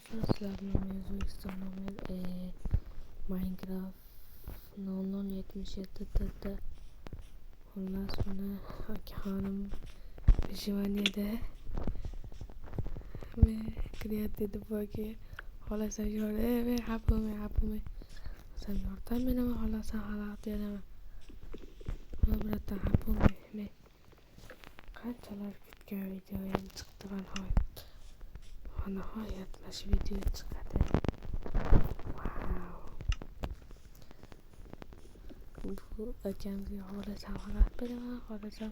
Sizlarning O'zbekistonning Minecraft 0077 dd. Xullas buni akaxonim Vijaniyada men kreativ bo'ki xohlasa yordam happy sen yordam beraman xohlasa xalaqit beraman biratan happy men qanchalar kutgan videoyam chiqdi nihoyat mana shu video chiqadi. Bu akamga xohlasam xalaqit beraman, xohlasam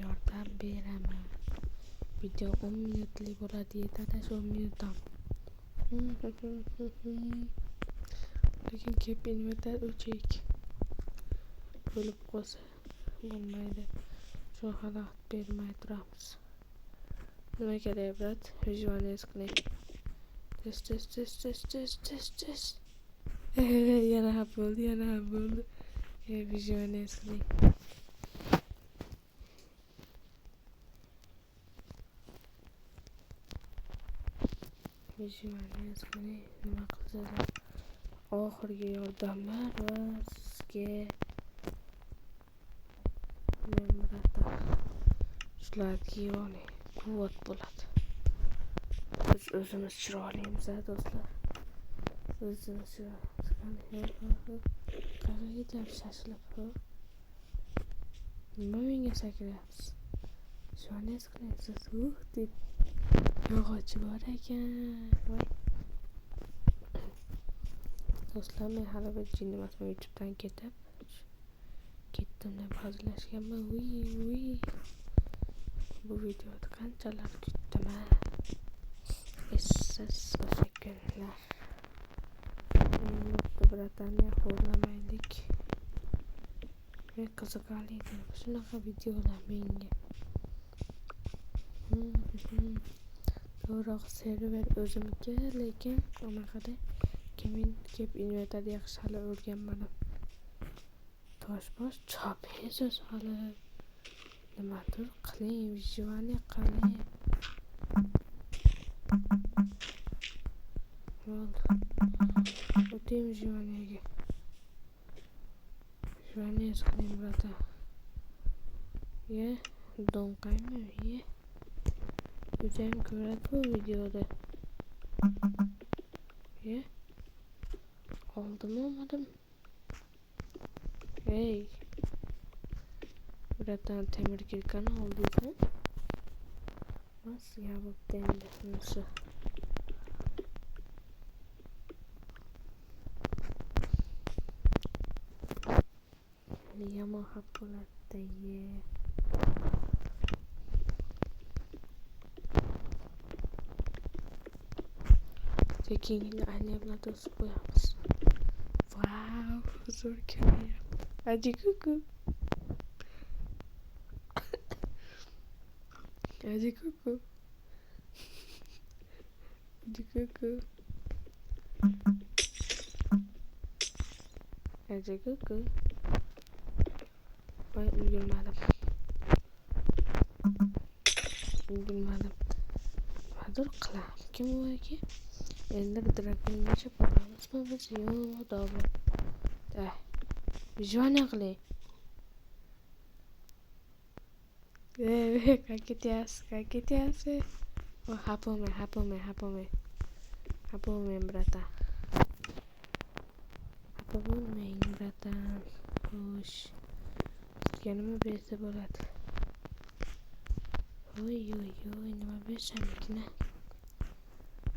yordam beraman. Video 10 minutlik bo'ladi, yetadi shu 10 minutdan. Lekin kep inverter o'chik bo'lib qolsa bo'lmaydi. Shu xalaqit bermay turamiz. Nima kerak brat? Visualiz qiling. Test. Yana ham bo'ldi. Visualiz qiling. Visualiz qiling. Nima qilsalar oxirgi yordamlar va sizga men birata shularga yoni quvvat bo'ladi. Biz o'zimiz chiroylimiz do'stlar. O'zimiz qayerga ketyapsiz shashilib? Nima menga sakrayapsiz? Visualiz qilyapsiz deb yog'ochi bor ekan. Voy do'stlar, men hali bir jin emasman. YouTube'dan ketdim deb hazillashganman. Bu videoda qanchalar kutdim ha. Esiz o'sha kunlar. Nutni biratani xo'rlamaylik. Men qiziqarli shunaqa videolar menga. To'g'ri server o'zimga, lekin unaqada men kep inverter yaxshi hali o'rganmadim. Toshbosh chopesiz hali nimadir qiling, vijvani qiling. O'tayim vijvaniga. Vijvani qiling brata. Donqaymi? O'zim ko'radi bu videoda. Olmadim. Hey. Biratan temir kirkani oldingmi? Nasıl yabıp dendi nasıl? Yama hapolatta ye. Tekin anne bilan to'sib qo'yamiz. Wow, zo'r keladi. Aji kuku. Voy ulgurmadim. Madur qilam. Kim u aka? Ender Dragongacha boramizmi biz? Yo'q, to'g'ri. Vijvani qiling. Kaketyapsiz. Hapo me brata. Hapo bo'lmang bratan. Xo'sh. Sizga nima bersa bo'ladi? Oy, nima bersam ekan?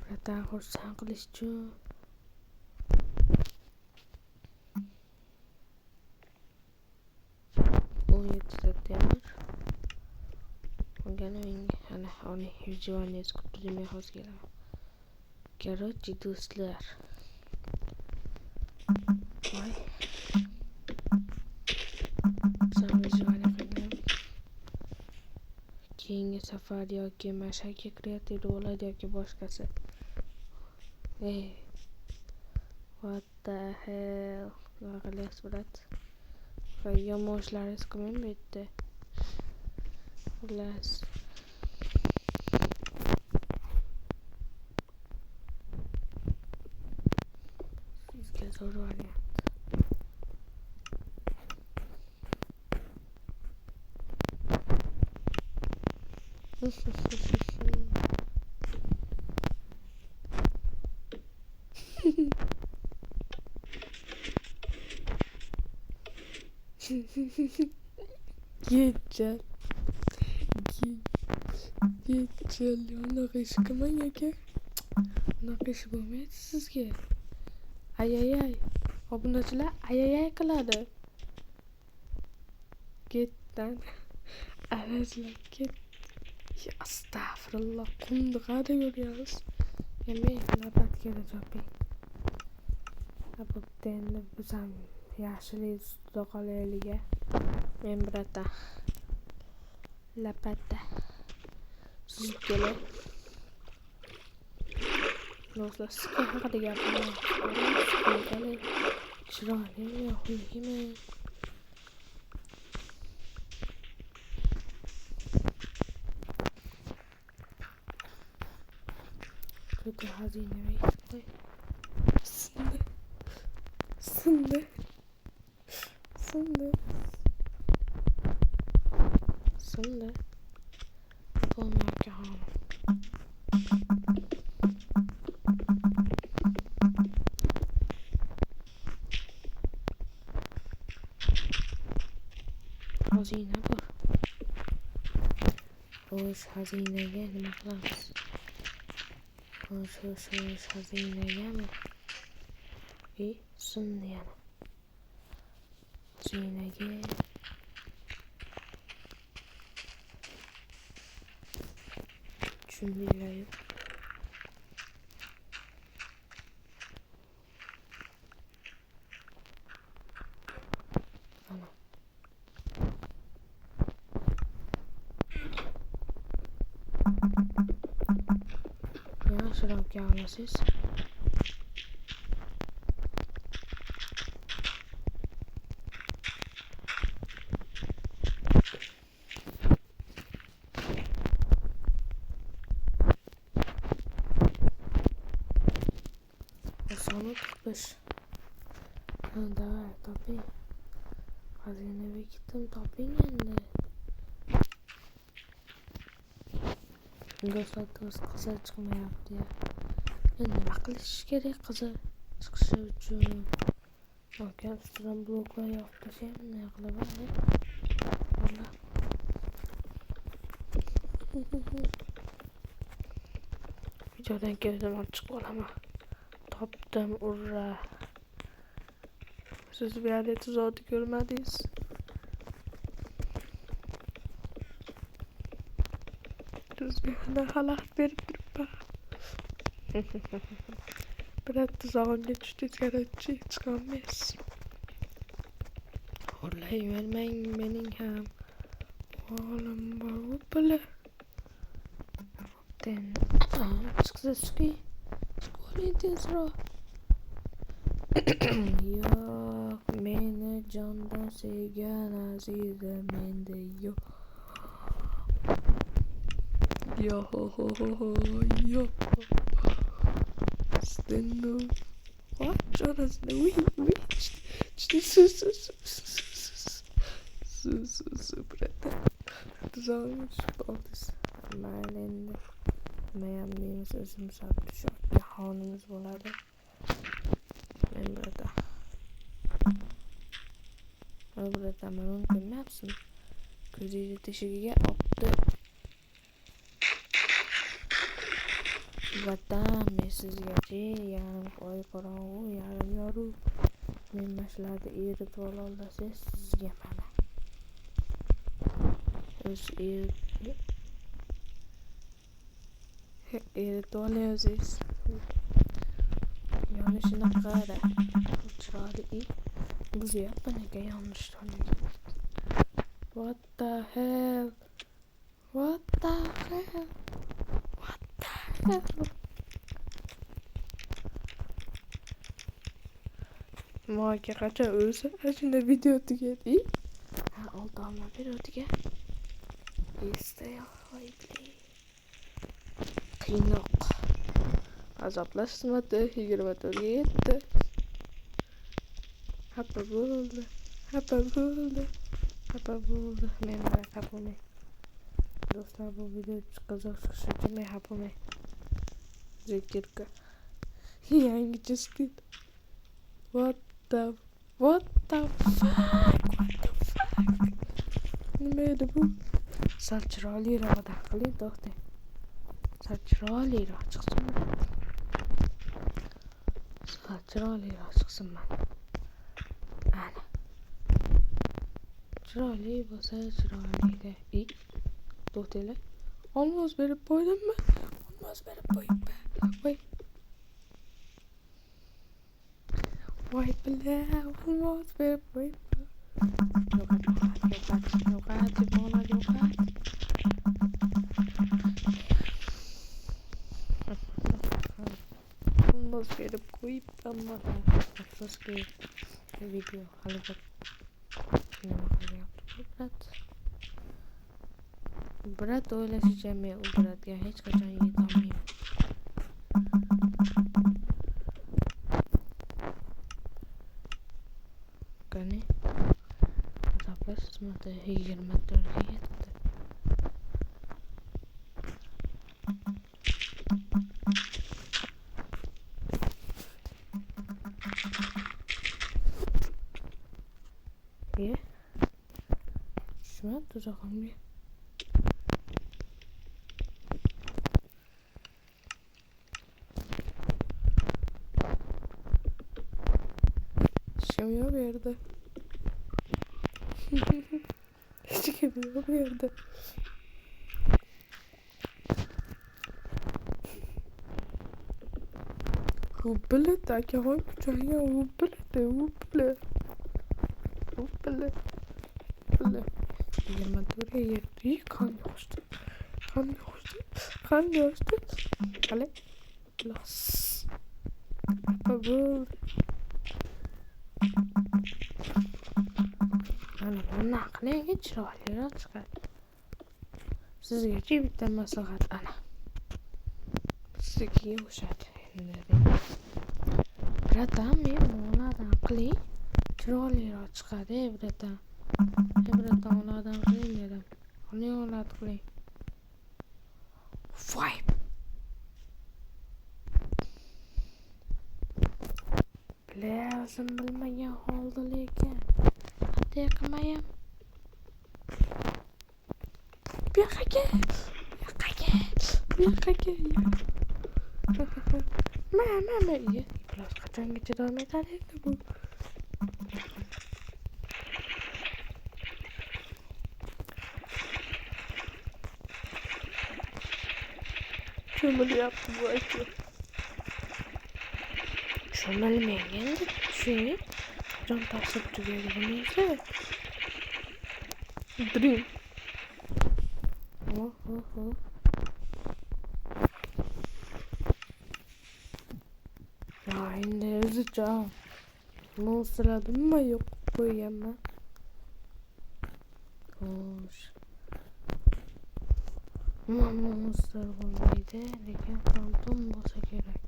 Bratan xursand qilish uchun. Ana vijvani skutrimga hozir kelaman. Короче, do'stlar. Voy. Keyingi safar yoki mashaka kreativ bo'ladi yoki boshqasi. What the hell? Nima qilyapsiz brat? Yomon ishlaringiz qilmang bu yerda. Xullas aka zo'r variant. Yetcal. Yetcal. Unaqa ish qilmang aka. Unaqa ish bo'lmaydi sizga. Ayayay. Obunachilar ayayay qiladi. Ketdan. Arajlar ket. Ya astag'firulloh. Qundiqada yuramiz. Yemay navbatga joping. Bo'pti endi biz ham yaxshilik ustida qolaylik. Men birata lapata suzib kelay. Do'stlar, sizga haqida gapirmoqchiman. Chiroyli yo'qligimi? Kötü hazineme gitti. Sındı. Olmuyor ki hanım. Hazine bu. Hoş hazineye ne baklarız? Hoş hazineye mi? İyi, sındı yani. Hazineye. Düşündüğüyle. Tamam. Yaşarım ki siz. Sonu tutmuş. Daha tabii. Hazineye gittim tabii yani. Do'stlarimiz qizil chiqmayapti ya. Endi nima qilish kerak qizil chiqishi uchun? Yoki ustidan bloklar yopib tashlayman, nima qilaman? Valla. Videodan keldim olib chiqib olaman. Topdim, urra. Siz bir yerda tuzotni ko'rmadingiz. Tuzga xalaqit berib turibman. Biroq tuzog'imga tushdi, chiqolmaysiz. Horlayvermang mening ham. O'g'lim bor o'pili. Chiqsa chiqing. Chiqoling tezroq. Yo'q, meni jondan sevgan azizim menda yo'q. Yo. Stand up. What? Jonathan, brother. Tuzağımı çıkmalıyız. Aman endi. Mayamlıyız özüm sabit şu an. Hanımız buladı. Ben burada. Burada ben onu bilmezsin. Gözüyle teşekkürler attı. Vatan men sizgacha yarim oy qorong'u yarim yorug' men mashlarda eritib ololmasangiz sizga mana o'z eritib olyapsiz. Yonishini qara chiroyli buzyapman aka yonishdan. What the hell? Mo'ga qachon o'zi shunda video tugadi. Ha, oldi olma beradiga. Stay away. Qiynoq. Azoblash xizmati 24 ga yetdi. Hapa bo'ldi. Men hapa bo'lmay. Do'stlar, bu video qiziq chiqishi uchun men hapa bo'lmay. Zikirka. Yangicha skin. What the fuck? Nima edi bu? Sal chiroyliroq qiling, to'xtang. Sal chiroyliroq chiqsin. Ana. Chiroyli bo'lsa chiroyli. To'xtanglar. Olmos berib qo'ydimmi? Voy. Voy bilav, olmos berib qo'yibdi. Yo'qat, bola yo'qat. Olmos berib qo'yibdi. Afsuski, video hali bir nima qilyapti. Brat o'ylashicha men u bratga hech qachon yetolmayman. Qani? Hisoblash xizmati 24 ga yetibdi. Tushmadi tuzog'imga. Kim yok yerde. Hiç kim yok yerde. Hoppele, tak jag har kuchenga, hoppele. Yerman to'g'ri yerdi, qon yoshdi. Hali los. Qabul. Ana buni qiling, chiroyliroq chiqadi. Sizgacha bitta maslahat ana. Sizga o'xshadi endi. Bratam, men ulardan qiling, chiroyliroq chiqadi, bratam. Bratam ulardan qiling dedim. Ulardan qiling. Voy. O'zim bilmagan holda lekin hadya qilmayam. Bu yoqqa. Mana iya. Plus qachongacha davom etadi endi bu? Cho'milyapti bu aka. Cho'milmagan tushing. Jon tasib tugaganingizda. Dream. Ya endi o'zicha monstradimmi yo'q qo'yganman. Xo'sh. Monster bo'lmaydi, lekin fantom bo'lsa kerak.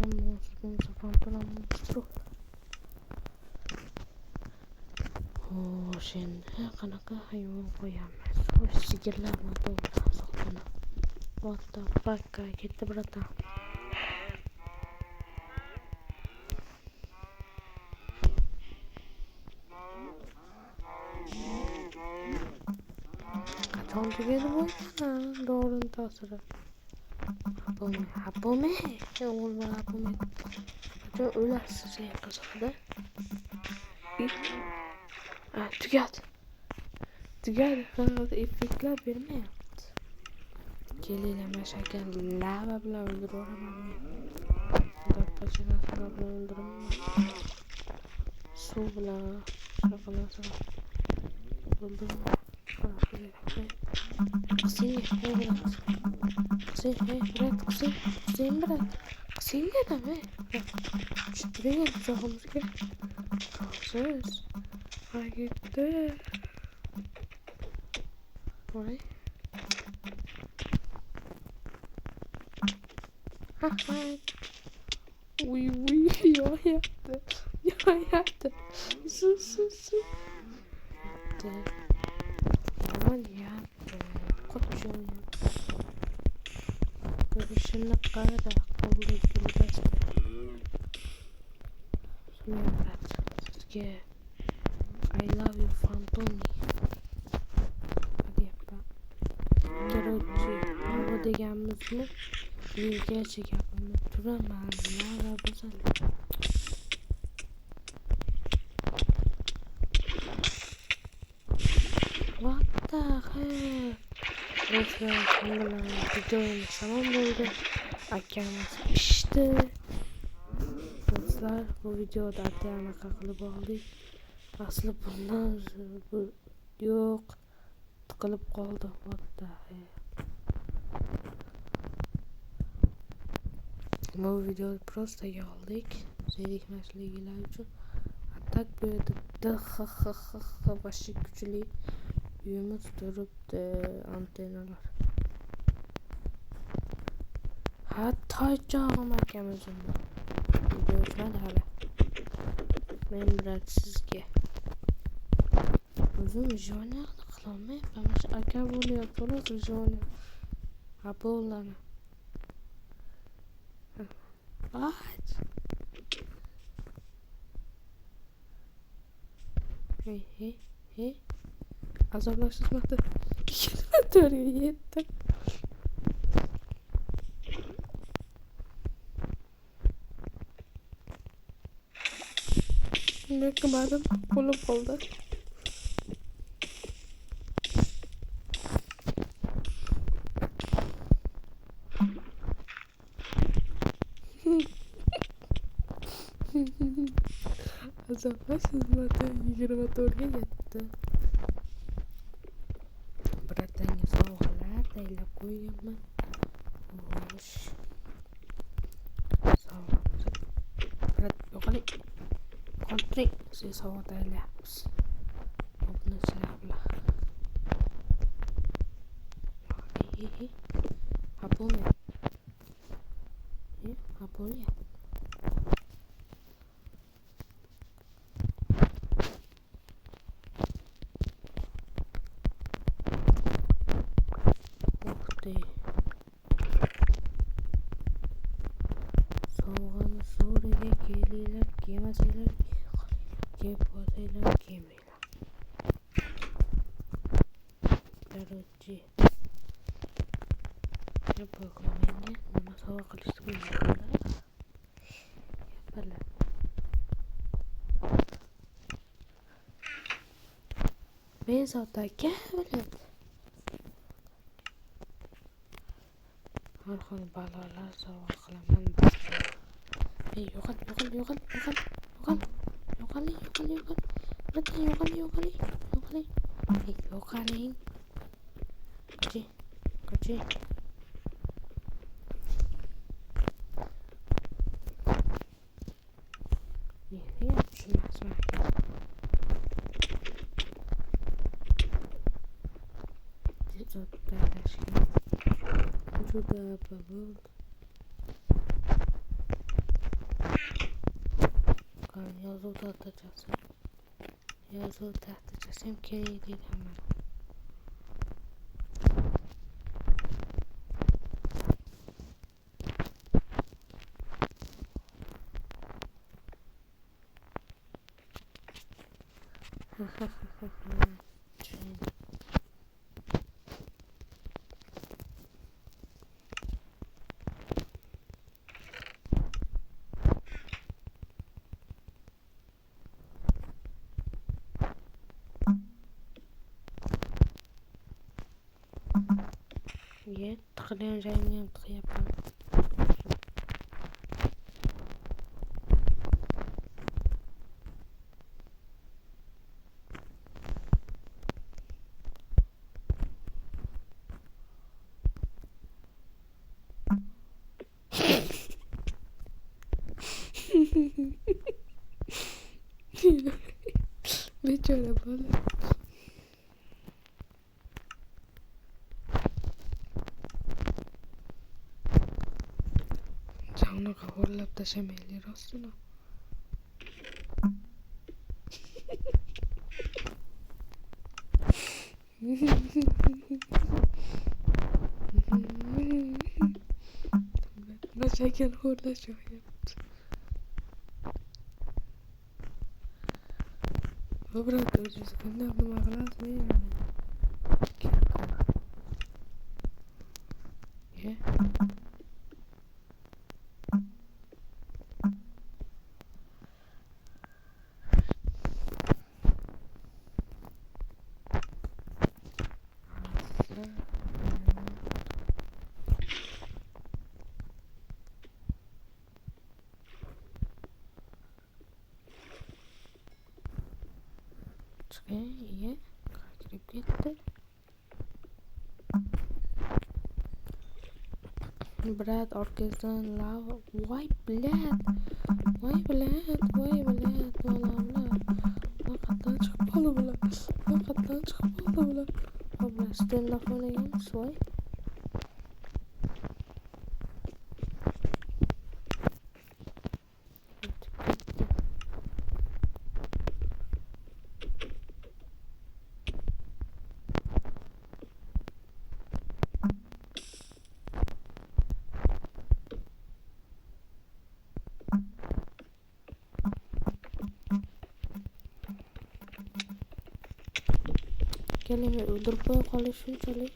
Monster. Xo'sh, endi qanaqa hayvon qo'yamiz? Xo'sh, sigirlarni to'g'ri saqlana. What the fuck, ketdi bratan. Qachon tugadi bo'lgan dorin ta'siri? Bo'lmay. Qachon o'lasiz qizig'ida? Tugadi. Hozir effektlar bermayapti. Kelinglar, mashakal lava bilan o'ldiraman men. Dappachini bilan o'ldiraman. Suv bilan shaqalasa o'ldiraman. Qising dedim. Tushdiring tuzog'imizga. Siz qayerda? Voy. Uy, yo'qyapti. yaptı. Su. Yaptı. Aman yaptı. Koçum yaptı. Görüşünü kara kolda gülbezdi. Sonra bırak. Sizge I love you Fantoni. Hadi yapalım. Geroci. Bu deganimiz mi? Gerçek yapalım. Turamam. Lara güzel. What the heck? Neyse şimdi videomuz tamam oldu. Akşamımız pişti. Dostlar bu videoda atlayana kakılıp oldu. Aslında bundan bu yok. Tıkılıp kaldı. What the heck? Bu videoda prosta geldik. Seyrik mesleğiyle için. Atak böyle de başı güçlü. Yüğümüz durup antenalar. Hatta çağım hakkımızın bu. Video uçmadı hala. Ben biraz sizge. Uzun jone kılamayı yapmamış. Aga bunu yapıyoruz jone. Ha bu olanı. Aç. Hey. Azarlaştırmadı. Kilometre yetti. Ne kımadım kolum oldu. Azarlaştırmadı. 20 doğruya yetti. Beratnya soalnya telaku ya mah. Ush. So. Berat yo kali. Kontri si so tela. Obna silahla. Hihi. Apolnya. Apolnya. Soğanı Suriye geliler, gemesiler, cephosiler, gemiler. Beroci. Yapalım yine. Nama sava kılıçlı bir yapalım. Bezata gevlet. Arxon balalar sava kılaman başlıyor. Yo'qol. Berarti yo'qoling. Yo'qoling. Kochi. Niye yapışmaz mı? Çok paylaşım. Çok yapalım. Yazı tahtacağız. Hem kere değil hemen. Ye, tıklayan jayını yapalım. Ve şöyle böyle. Canlı kavurup da şemeli aslında. Şeker orada çok yaptı. O bıraktı ucuz. Ben de yaptım arkadaş. Ne yani? Ye. Çıkıyor. Ye. Kalkırıp gitti. Брат, orkestran lav. Vay blad. Vay blad. Vay blad. Vallahi. Hakikaten çıkmalı bile. Hakikaten çıkmalı bile. Abla stand up oynayalım. Vay. Kelime öldürüp koy şunchalik.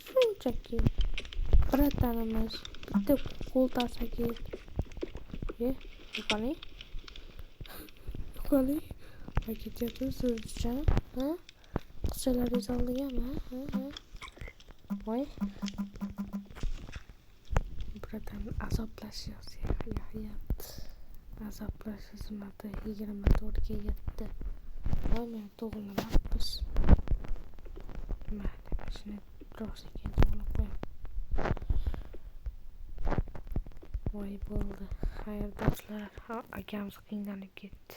Shunchaki. Bir tanimiz bitta qo'l tarsaga. Ye, yo'qoling. Yo'qoling. Paketga so'zcha, ha? Qizchalaringiz oldingami, ha? Voy. Biratan azoblashyapsiz. Ya. Azoblash xizmati 24 ga yetdi. Men to'g'rilamabmiz. Mayli, shuni rostga to'g'rilab qo'ying. Voy bo'ldi. Xayr do'stlar. Akamiz qiynalib ketdi.